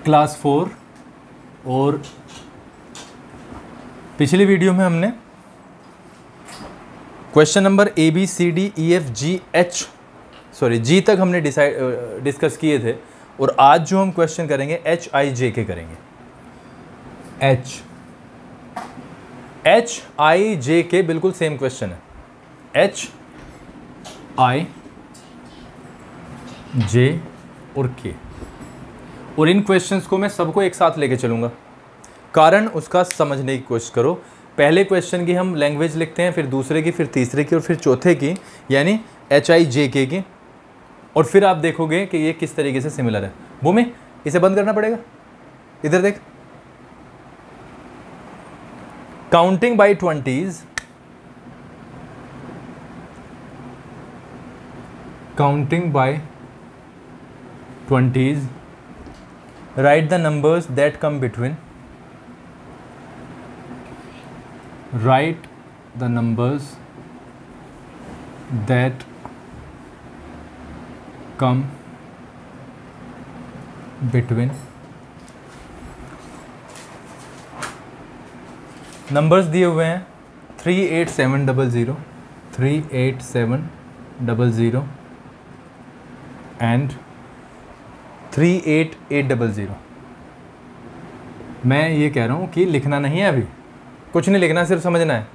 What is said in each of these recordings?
Class 4 और पिछली video में हमने क्वेश्चन नंबर जी तक हमने डिस्कस किए थे और आज जो हम क्वेश्चन करेंगे HIJ करेंगे। HIJ बिल्कुल सेम क्वेश्चन है। HIJ और K, और इन क्वेश्चंस को मैं सबको एक साथ लेके चलूँगा, कारण उसका समझने की कोशिश करो। पहले क्वेश्चन की हम लैंग्वेज लिखते हैं, फिर दूसरे की, फिर तीसरे की और फिर चौथे की, यानी HIJK की, और फिर आप देखोगे कि ये किस तरीके से सिमिलर है। भूमि, इसे बंद करना पड़ेगा, इधर देख। Counting by 20s, counting by 20s, write the numbers that come between, write the numbers that come between, numbers दिए हुए हैं 38700, 38700 एंड 38800। मैं ये कह रहा हूँ कि लिखना नहीं है, अभी कुछ नहीं लिखना, सिर्फ समझना है।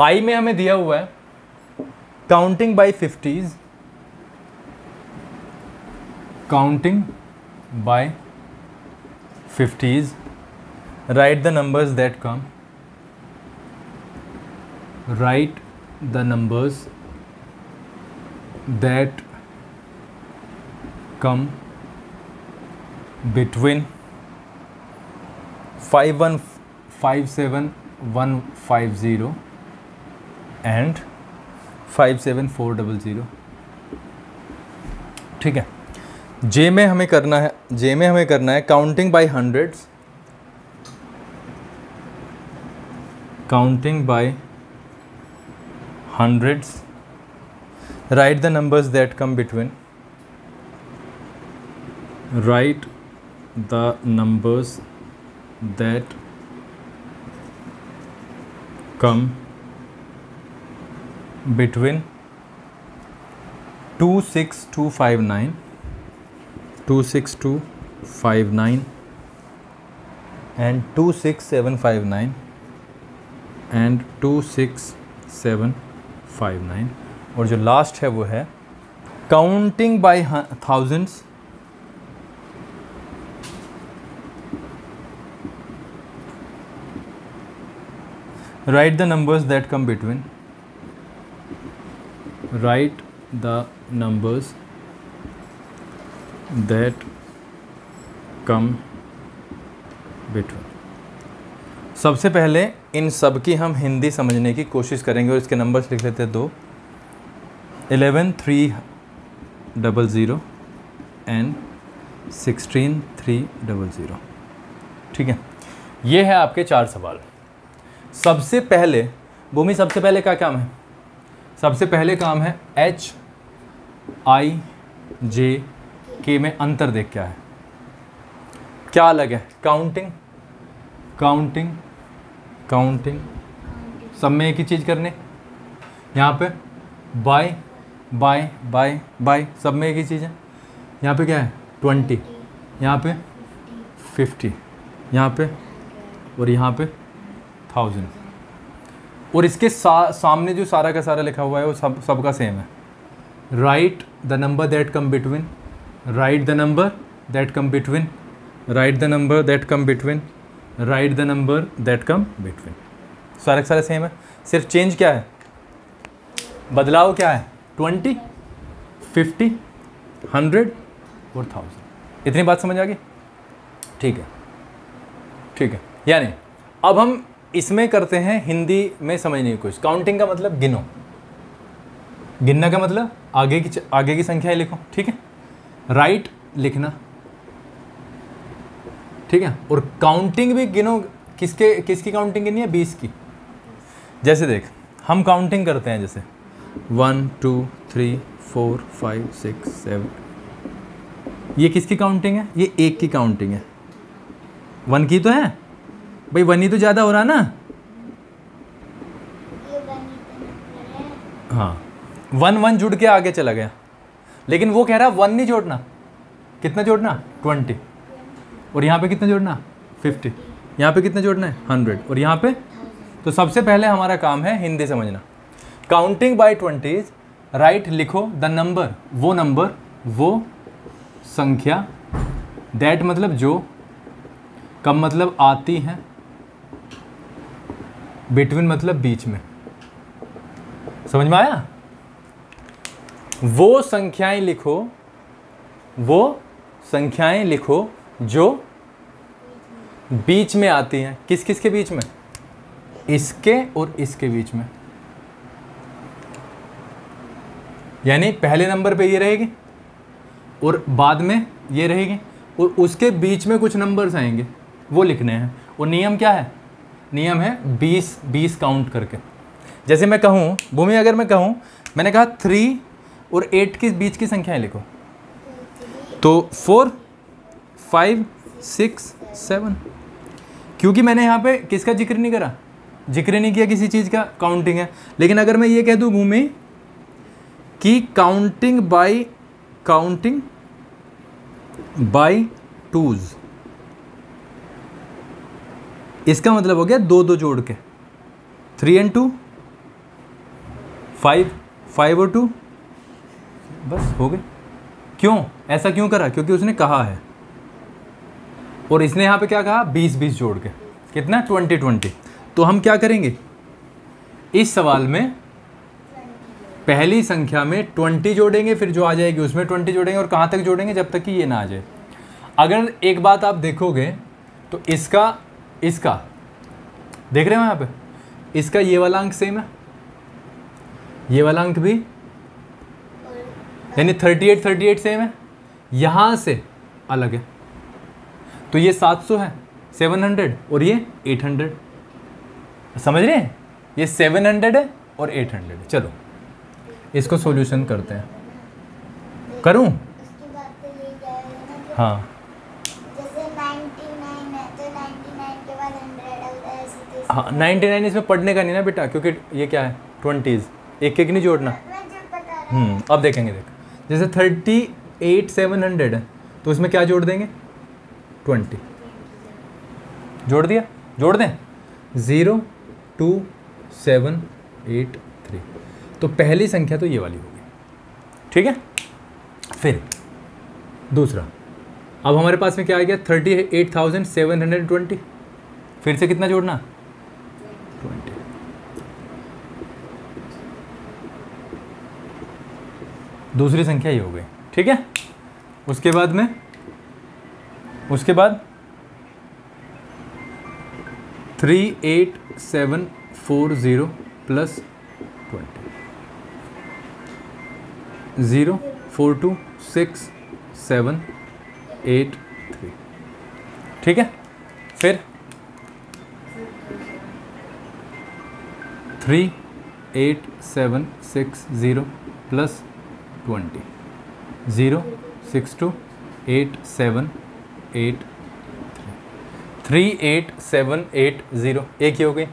आई में हमें दिया हुआ है counting by 50s, counting by 50s, write the numbers that come, write the numbers that come between 5157150 and 57400। ठीक है। जे में हमें करना है counting by hundreds, counting by hundreds, write the numbers that come between, write the numbers that come between 26259, 26259 and 26759 and 26759, और जो last है वो है counting by thousands, write the numbers that come between, write the numbers that come between। सबसे पहले इन सब की हम हिंदी समझने की कोशिश करेंगे और इसके नंबर्स लिख लेते हैं दो, 11300 एंड 16300। ठीक है, ये है आपके 4 सवाल। सबसे पहले भूमि, सबसे पहले क्या काम है? सबसे पहले काम है HIJK में अंतर देख क्या है, क्या अलग है। काउंटिंग, काउंटिंग, काउंटिंग, सब में एक ही चीज़ करने। यहाँ पे बाय बाय बाय बाय, सब में एक ही चीज़ है। यहाँ पे क्या है 20, यहाँ पे 50, यहाँ पे और यहाँ पे 1000, और इसके सामने जो सारा का सारा लिखा हुआ है वो सबका सेम है। Right the number that come between, right the number that come between, right the number that come between, right the number that come between, सारा का सारा सेम है। सिर्फ चेंज क्या है, बदलाव क्या है, 20, 50, 100 और 1000। इतनी बात समझ आ गई? ठीक है, ठीक है। यानी अब हम इसमें करते हैं हिंदी में समझने की कोशिश। काउंटिंग का मतलब गिनो, गिनना का मतलब आगे की संख्याएं लिखो। ठीक है, राइट लिखना, ठीक है। और काउंटिंग भी गिनो, किसकी काउंटिंग गिनी है, 20 की। जैसे देख, हम काउंटिंग करते हैं जैसे 1 2 3 4 5 6 7 ये किसकी काउंटिंग है? ये 1 की काउंटिंग है। 1 की तो है भाई, 1 ही तो ज़्यादा हो रहा ना। हाँ, 1 1 जुड़ के आगे चला गया, लेकिन वो कह रहा 1 नहीं जोड़ना। कितना जोड़ना? 20। और यहाँ पे कितना जोड़ना? 50। यहाँ पे कितना जोड़ना है? 100। और यहाँ पे तो सबसे पहले हमारा काम है हिंदी समझना। काउंटिंग बाय 20 राइट लिखो द नंबर, वो संख्या, दैट मतलब जो, कम मतलब आती हैं, बिटवीन मतलब बीच में। समझ में आया? वो संख्याएं लिखो जो बीच में आती हैं। किस किस के बीच में? इसके और इसके बीच में। यानी पहले नंबर पे ये रहेगी और बाद में ये रहेगी, और उसके बीच में कुछ नंबर्स आएंगे, वो लिखने हैं। और नियम क्या है? नियम है 20 काउंट करके। जैसे मैं कहूँ भूमि, अगर मैं कहूँ, मैंने कहा 3 और 8 के बीच की संख्याएं लिखो, तो 4 5 6 7। क्योंकि मैंने यहाँ पे किसका जिक्र नहीं करा? जिक्र नहीं किया किसी चीज़ का, काउंटिंग है। लेकिन अगर मैं ये कह दूँ भूमि कि काउंटिंग बाय 2s, इसका मतलब हो गया 2 जोड़ के, 3 and 2 5, 5 और 2, बस हो गए। क्यों ऐसा क्यों करा? क्योंकि उसने कहा है, और इसने यहाँ पे क्या कहा? 20 जोड़ के। कितना? 20। तो हम क्या करेंगे इस सवाल में? पहली संख्या में 20 जोड़ेंगे, फिर जो आ जाएगी उसमें 20 जोड़ेंगे, और कहाँ तक जोड़ेंगे? जब तक कि ये ना आ जाए। अगर एक बात आप देखोगे तो इसका देख रहे हो यहाँ पे, इसका ये वाला अंक सेम है, ये वाला अंक भी, यानी 38 सेम है, यहाँ से अलग है। तो ये 700 है, 700, और ये 800। समझ रहे हैं? ये 700 है और 800 है। चलो इसको सॉल्यूशन करते हैं। करूं? हाँ, जैसे 99 है तो 99 के बाद 100 ऐसे तो हाँ 99 इसमें पढ़ने का नहीं ना बेटा, क्योंकि ये क्या है? 20s, एक नहीं जोड़ना। मैं जो बता रहा हूँ। अब देखेंगे, देख जैसे 38 700 है, तो उसमें क्या जोड़ देंगे? 20 जोड़ दिया। जोड़ दें 0 2 7 8 3। तो पहली संख्या तो ये वाली होगी, ठीक है। फिर दूसरा, अब हमारे पास में क्या आ गया? 38,720। फिर से कितना जोड़ना? 20। दूसरी संख्या ये हो गई, ठीक है। उसके बाद 38,740 प्लस 20, 0 4 2 6 7 8 3, ठीक है। फिर 38,760 प्लस 20, 0 6 2 8 7 8 38,780। एक ही हो गई।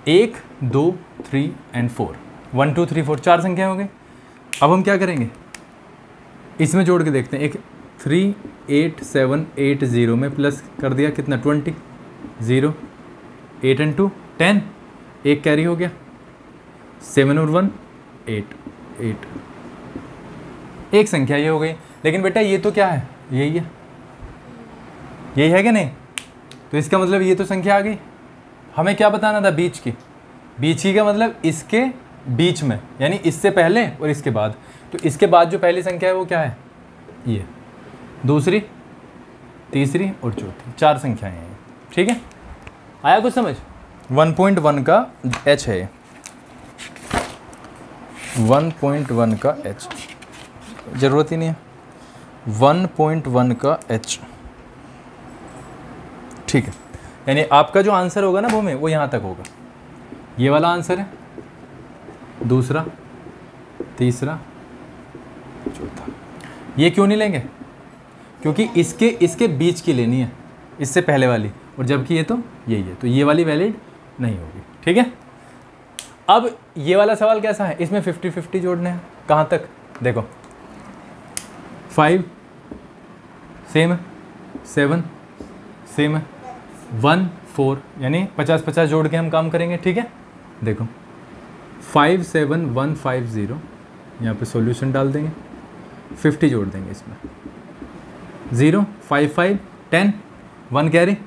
1 2 3 and 4, 1 2 3 4, 4 संख्या हो गई। अब हम क्या करेंगे? इसमें जोड़ के देखते हैं। एक 38,780 में प्लस कर दिया कितना? 20, 0 8 and 2 10, एक कैरी हो गया, 7 और 1 8 8। एक संख्या ये हो गई। लेकिन बेटा ये तो क्या है? यही है, यही है कि नहीं? तो इसका मतलब ये तो संख्या आ गई। हमें क्या बताना था? बीच की। बीच की का मतलब इसके बीच में, यानी इससे पहले और इसके बाद। तो इसके बाद जो पहली संख्या है वो क्या है? ये। दूसरी, तीसरी और चौथी, 4 संख्याएं हैं, ठीक है। आया कुछ समझ? 1.1 का h है, 1.1 का h, ज़रूरत ही नहीं है। 1.1 का h, ठीक है। यानी आपका जो आंसर होगा ना भूमि, वो यहाँ तक होगा। ये वाला आंसर है, दूसरा, तीसरा, चौथा। ये क्यों नहीं लेंगे? क्योंकि इसके बीच की लेनी है, इससे पहले वाली, और जबकि ये तो यही है, तो ये वाली वैलिड नहीं होगी। ठीक है, अब ये वाला सवाल कैसा है, इसमें 50-50 जोड़ने हैं। कहाँ तक देखो, 5 सेम है, 7 सेम है, 1 4, यानी 50-50 जोड़ के हम काम करेंगे। ठीक है, देखो 5 7 1 5 0, यहाँ पे सॉल्यूशन डाल देंगे, 50 जोड़ देंगे इसमें, 0 5 5 10, 1 कैरी,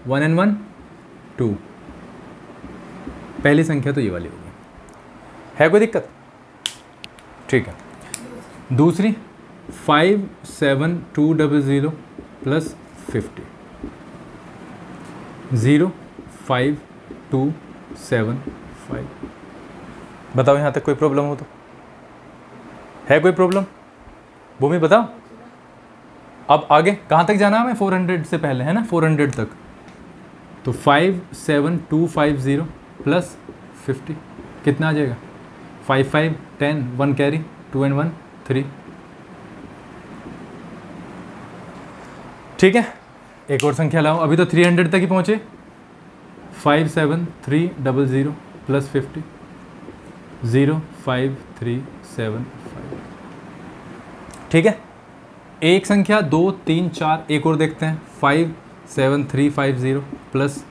1 and 1 2। पहली संख्या तो ये वाली होगी, है कोई दिक्कत? ठीक है, दूसरी 5 7 2 0 0 प्लस 50, 0 5 2 7 5। बताओ यहाँ तक कोई प्रॉब्लम हो तो? है कोई प्रॉब्लम? भूमि बताओ। अब आगे कहाँ तक जाना है हमें? 400 से पहले, है ना, 400 तक। तो 5 7 2 5 0 प्लस 50 कितना आ जाएगा? 5 5 10, 1 कैरी, 2 and 1 3। ठीक है, एक और संख्या लाओ, अभी तो 300 तक ही पहुँचे। 5 7 3 0 0 प्लस 50, 0 5 3 7 5। ठीक है, एक संख्या 2 3 4 एक और देखते हैं। 5 7 3 5 0 प्लस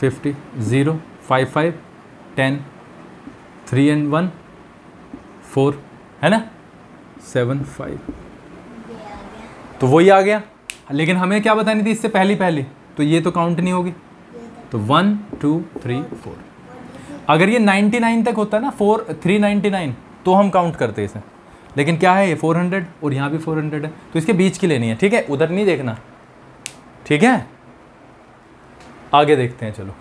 50, 0 5 5 10, 3 and 1 4, है ना, 7 5। तो वही आ गया, लेकिन हमें क्या बतानी थी इससे पहली, तो ये तो काउंट नहीं होगी। तो 1 2 3 4। अगर ये 99 तक होता ना, 399, तो हम काउंट करते इसे, लेकिन क्या है ये 400 और यहाँ भी 400 है, तो इसके बीच की लेनी है। ठीक है, उधर नहीं देखना। ठीक है, आगे देखते हैं, चलो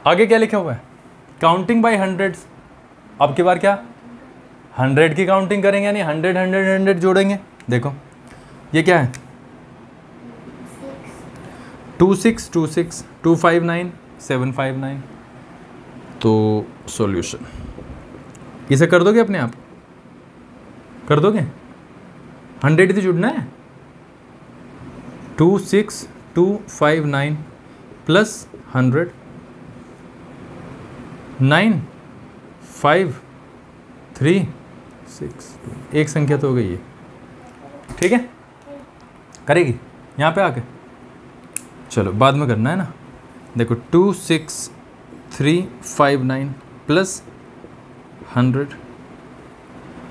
आगे क्या लिखा हुआ है? Counting by hundreds. अब की बार क्या 100 की काउंटिंग करेंगे, यानी 100 100 100 जोड़ेंगे। देखो ये क्या है, 2 6 2 6 2 5 9 7 5 9। तो सॉल्यूशन इसे कर दोगे अपने आप? कर दोगे? 100 ही तो जुड़ना है। 2 6 2 5 9 प्लस 100, 9 5 3 6 2। एक संख्या तो हो गई है। ठीक है, करेगी यहाँ पे आके? चलो बाद में करना है ना। देखो 2 6 3 5 9 प्लस 100,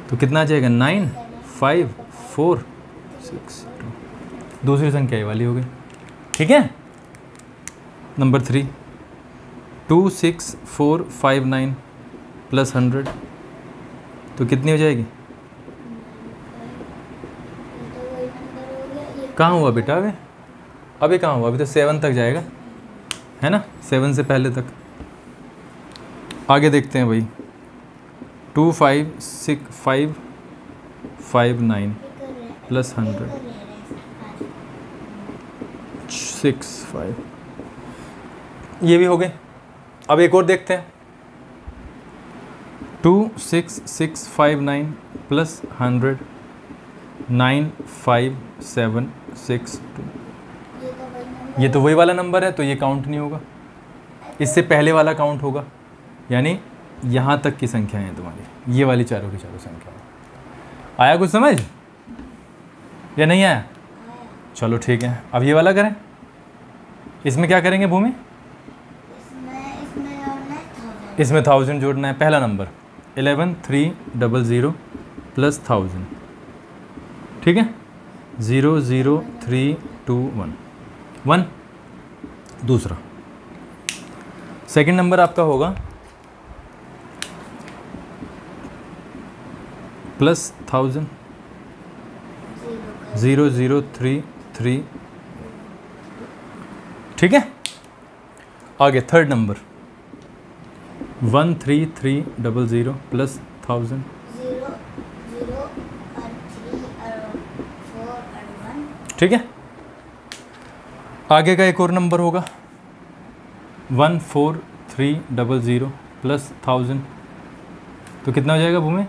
तो कितना आ जाएगा? 9 5 4 6 2। दूसरी संख्या ये वाली हो गई। ठीक है, नंबर 3 2 6 4 5 9 प्लस 100, तो कितनी हो जाएगी? कहाँ हुआ बेटा अभी कहाँ हुआ? अभी तो 7 तक जाएगा, है ना, 7 से पहले तक। आगे देखते हैं भाई। 2 5 6 5 5 9 प्लस 100 6 5। ये भी हो गए। अब एक और देखते हैं। 2 6 6 5 9 प्लस 100 9 5 7 6 2। ये तो वही वाला नंबर है, तो ये काउंट नहीं होगा, इससे पहले वाला काउंट होगा। यानी यहाँ तक की संख्याएं हैं तुम्हारी, ये वाली चारों की चारों संख्या। आया कुछ समझ या नहीं आया? चलो ठीक है, अब ये वाला करें। इसमें क्या करेंगे भूमि? इसमें 1000 जोड़ना है। पहला नंबर 11 3 0 0 प्लस 1000। ठीक है, 0 0 3 2 1 1। दूसरा सेकंड नंबर आपका होगा प्लस 1000 0 0 3 3। ठीक है, आगे थर्ड नंबर 1 3 3 0 0 प्लस 1000 0 0 और 3 और 4 और 1। ठीक है, आगे का एक और नंबर होगा 1 4 300 प्लस 1000, तो कितना हो जाएगा भूमि?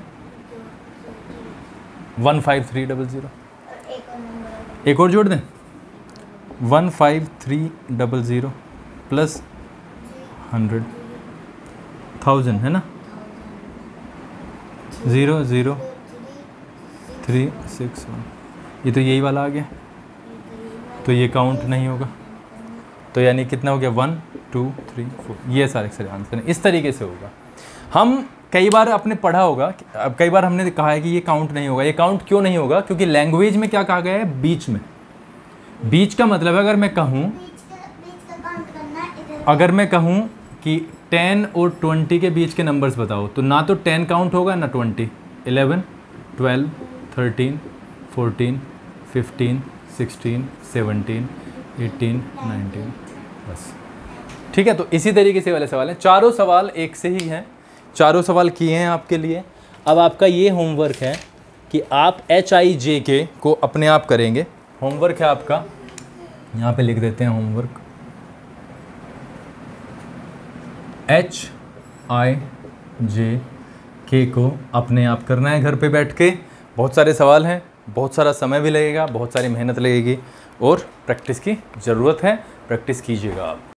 15300। एक और जोड़ दें, 15300 प्लस 100, 1000 है ना, 00361, ये तो यही वाला आ गया, तो ये काउंट नहीं होगा, तो यानी कितना हो गया? 1 2 3 4, ये सारे आंसर हैं। इस तरीके से होगा। हम कई बार आपने पढ़ा होगा, अब कई बार हमने कहा है कि ये काउंट नहीं होगा। ये काउंट क्यों नहीं होगा? क्योंकि लैंग्वेज में क्या कहा गया है? बीच में। बीच का मतलब है, अगर मैं कहूँ कि 10 और 20 के बीच के नंबर्स बताओ, तो ना तो 10 काउंट होगा ना 20। 11 12 13 14 15 16 17 18 19, बस। ठीक है, तो इसी तरीके से वाले सवाल हैं। चारों सवाल एक से ही हैं, चारों सवाल किए हैं आपके लिए। अब आपका ये होमवर्क है कि आप HIJK को अपने आप करेंगे। होमवर्क है आपका, यहाँ पे लिख देते हैं होमवर्क, HIJK को अपने आप करना है घर पे बैठ के। बहुत सारे सवाल हैं, बहुत सारा समय भी लगेगा, बहुत सारी मेहनत लगेगी और प्रैक्टिस की ज़रूरत है। प्रैक्टिस कीजिएगा आप।